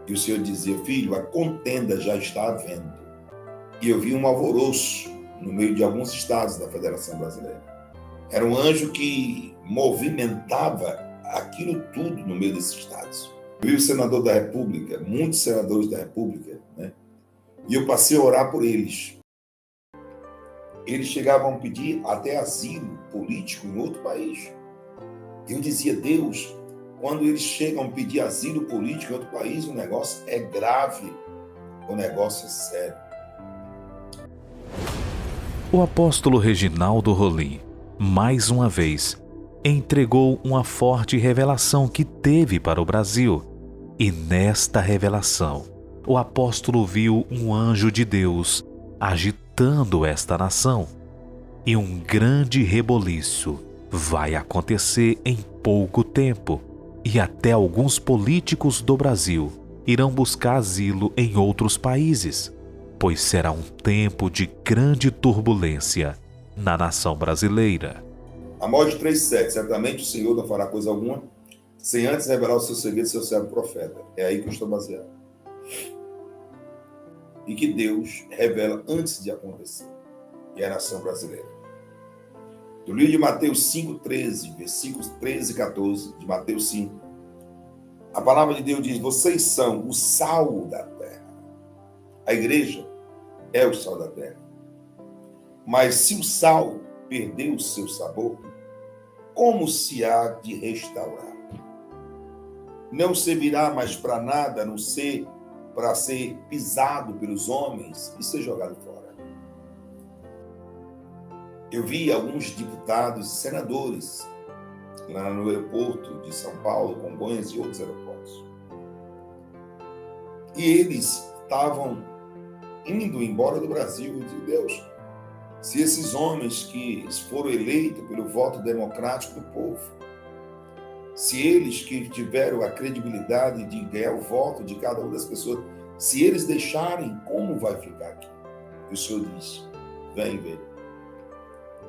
E o Senhor dizia: filho, a contenda já está havendo. E eu vi um alvoroço no meio de alguns estados da Federação Brasileira. Era um anjo que movimentava aquilo tudo no meio desses estados. Eu vi o senador da República, muitos senadores da República, né? E eu passei a orar por eles. Eles chegavam a pedir até asilo político em outro país. Eu dizia: Deus, quando eles chegam a pedir asilo político em outro país, o negócio é grave, o negócio é sério. O apóstolo Reginaldo Rolim, mais uma vez, entregou uma forte revelação que teve para o Brasil. E nesta revelação, o apóstolo viu um anjo de Deus agitando esta nação. E um grande reboliço vai acontecer em pouco tempo. E até alguns políticos do Brasil irão buscar asilo em outros países, pois será um tempo de grande turbulência na nação brasileira. Amós 3,7: certamente o Senhor não fará coisa alguma sem antes revelar o seu segredo ao seu servo profeta. É aí que eu estou baseado. E que Deus revela antes de acontecer. E é a nação brasileira. Do livro de Mateus 5,13, versículos 13 e 14, de Mateus 5, a palavra de Deus diz: vocês são o sal da terra. A igreja é o sal da terra. Mas se o sal perder o seu sabor, como se há de restaurar? Não servirá mais para nada, a não ser para ser pisado pelos homens e ser jogado fora. Eu vi alguns deputados e senadores lá no aeroporto de São Paulo, Congonhas e outros aeroportos. E eles estavam indo embora do Brasil. Eu digo: Deus, se esses homens que foram eleitos pelo voto democrático do povo, se eles que tiveram a credibilidade de ganhar o voto de cada uma das pessoas, se eles deixarem, como vai ficar aqui? E o Senhor disse: vem ver.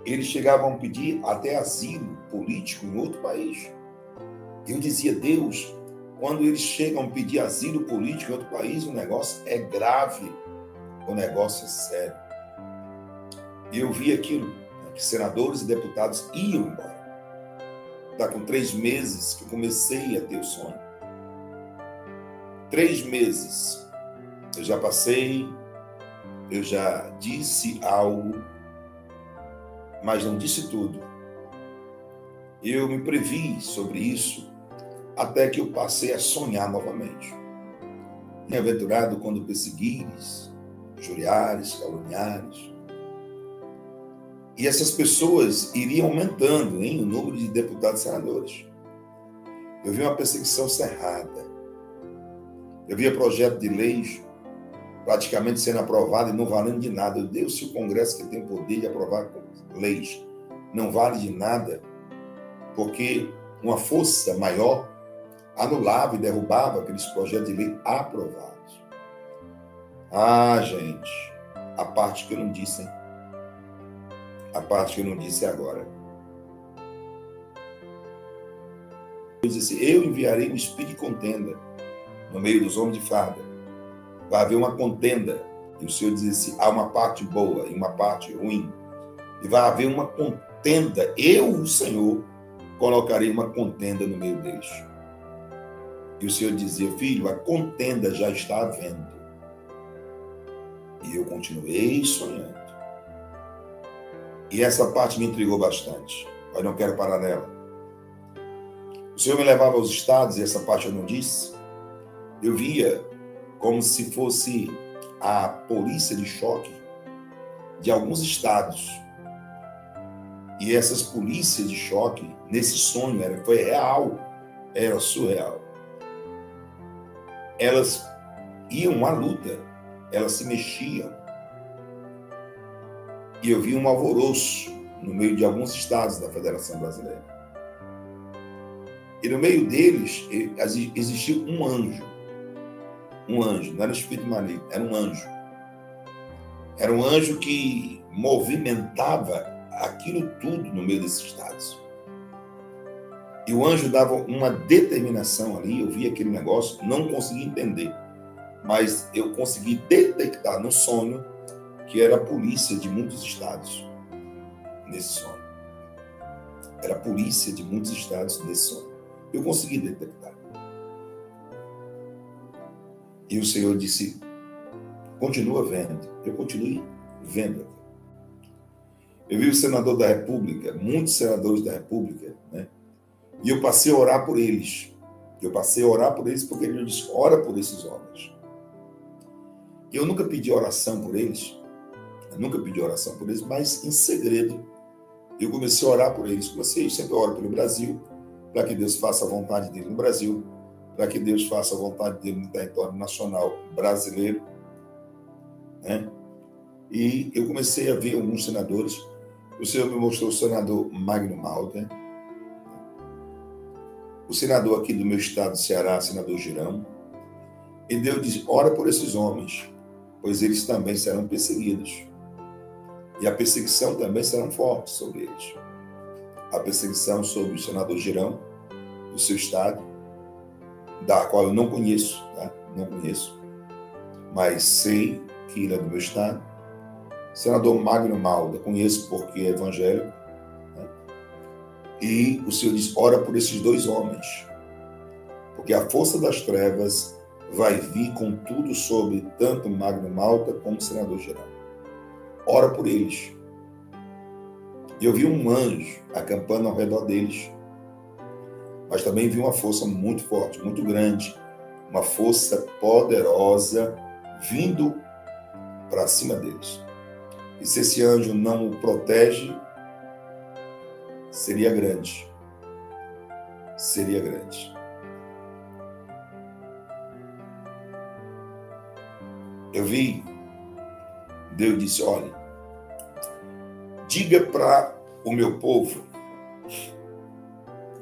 Eles chegavam a pedir até asilo político em outro país. Eu dizia: Deus, quando eles chegam a pedir asilo político em outro país, o negócio é grave, o negócio é sério. E eu vi aquilo, que senadores e deputados iam embora. Está com 3 meses que eu comecei a ter o sonho. 3 meses. Eu já passei, eu já disse algo, mas não disse tudo. Eu me previ sobre isso, até que eu passei a sonhar novamente. Bem-aventurado quando perseguires, injuriares, caluniares. E essas pessoas iriam aumentando, o número de deputados e senadores. Eu vi uma perseguição cerrada. Eu via projeto de leis praticamente sendo aprovado e não valendo de nada. Eu Deus, se o Congresso, que tem o poder de aprovar leis, não vale de nada, porque uma força maior anulava e derrubava aqueles projetos de lei aprovados. Ah, gente, a parte que eu não disse, hein? A parte que eu não disse agora. Deus disse: eu enviarei um espírito de contenda no meio dos homens de farda. Vai haver uma contenda. E o Senhor disse: há uma parte boa e uma parte ruim. E vai haver uma contenda. Eu, o Senhor, colocarei uma contenda no meio deles. E o Senhor dizia: filho, a contenda já está havendo. E eu continuei sonhando. E essa parte me intrigou bastante, mas não quero parar nela. O Senhor me levava aos estados, e essa parte eu não disse. Eu via como se fosse a polícia de choque de alguns estados. E essas polícias de choque, nesse sonho, foi real, era surreal. Elas iam à luta, elas se mexiam. E eu vi um alvoroço no meio de alguns estados da Federação Brasileira. E no meio deles existia um anjo. Um anjo, não era um espírito maligno, era um anjo. Era um anjo que movimentava aquilo tudo no meio desses estados. E o anjo dava uma determinação ali, eu vi aquele negócio, não consegui entender, mas eu consegui detectar no sonho que era a polícia de muitos estados nesse sonho. Era a polícia de muitos estados nesse sonho. Eu consegui detectar. E o Senhor disse, continua vendo. Eu continuei vendo. Eu vi o senador da República, muitos senadores da República, né? E eu passei a orar por eles. Eu passei a orar por eles porque ele disse, ora por esses homens. Eu nunca pedi oração por eles. Mas em segredo, eu comecei a orar por eles. Eu sempre oro pelo Brasil, para que Deus faça a vontade dele no Brasil, para que Deus faça a vontade dele no território nacional brasileiro, né? E eu comecei a ver alguns senadores. O Senhor me mostrou o senador Magno Malta, o senador aqui do meu estado, Ceará, senador Girão. E Deus diz, ora por esses homens, pois eles também serão perseguidos. E a perseguição também será forte sobre eles. A perseguição sobre o senador Girão, do seu estado, da qual eu não conheço, tá? Não conheço, mas sei que ele é do meu estado. Senador Magno Malta, conheço porque é evangélico, né? E o Senhor diz, ora por esses dois homens, porque a força das trevas vai vir com tudo sobre tanto Magno Malta como o senador Girão. Ora por eles. E eu vi um anjo acampando ao redor deles, mas também vi uma força muito forte, muito grande, uma força poderosa vindo para cima deles. E se esse anjo não o protege, seria grande. Seria grande. Eu vi, Deus disse, olha, diga para o meu povo,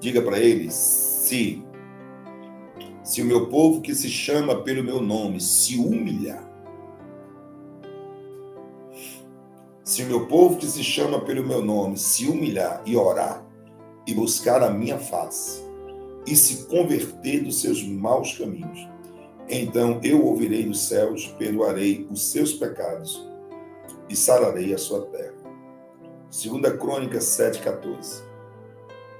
diga para eles, se o meu povo que se chama pelo meu nome se humilhar, se o meu povo que se chama pelo meu nome se humilhar e orar e buscar a minha face e se converter dos seus maus caminhos, então eu ouvirei dos céus, perdoarei os seus pecados e sararei a sua terra. 2 Crônicas 7,14.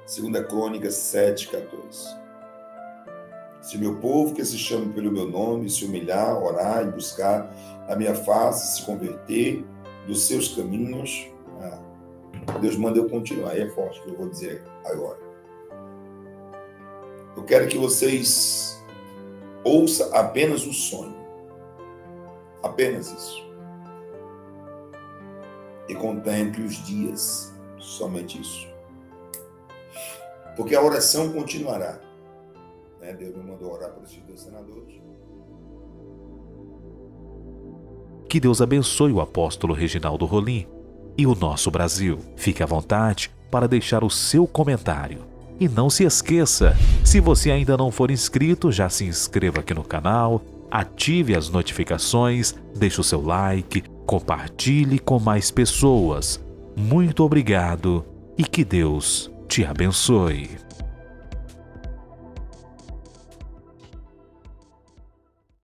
2 Crônicas 7,14. Se meu povo que se chama pelo meu nome se humilhar, orar e buscar a minha face, se converter dos seus caminhos, Deus manda eu continuar. É forte o que eu vou dizer agora. Eu quero que vocês ouçam apenas o sonho. Apenas isso. E contemple os dias. Somente isso. Porque a oração continuará. Deus me mandou orar por esses dois senadores. Que Deus abençoe o apóstolo Reginaldo Rolim e o nosso Brasil. Fique à vontade para deixar o seu comentário. E não se esqueça, se você ainda não for inscrito, já se inscreva aqui no canal, ative as notificações, deixe o seu like, compartilhe com mais pessoas. Muito obrigado e que Deus te abençoe.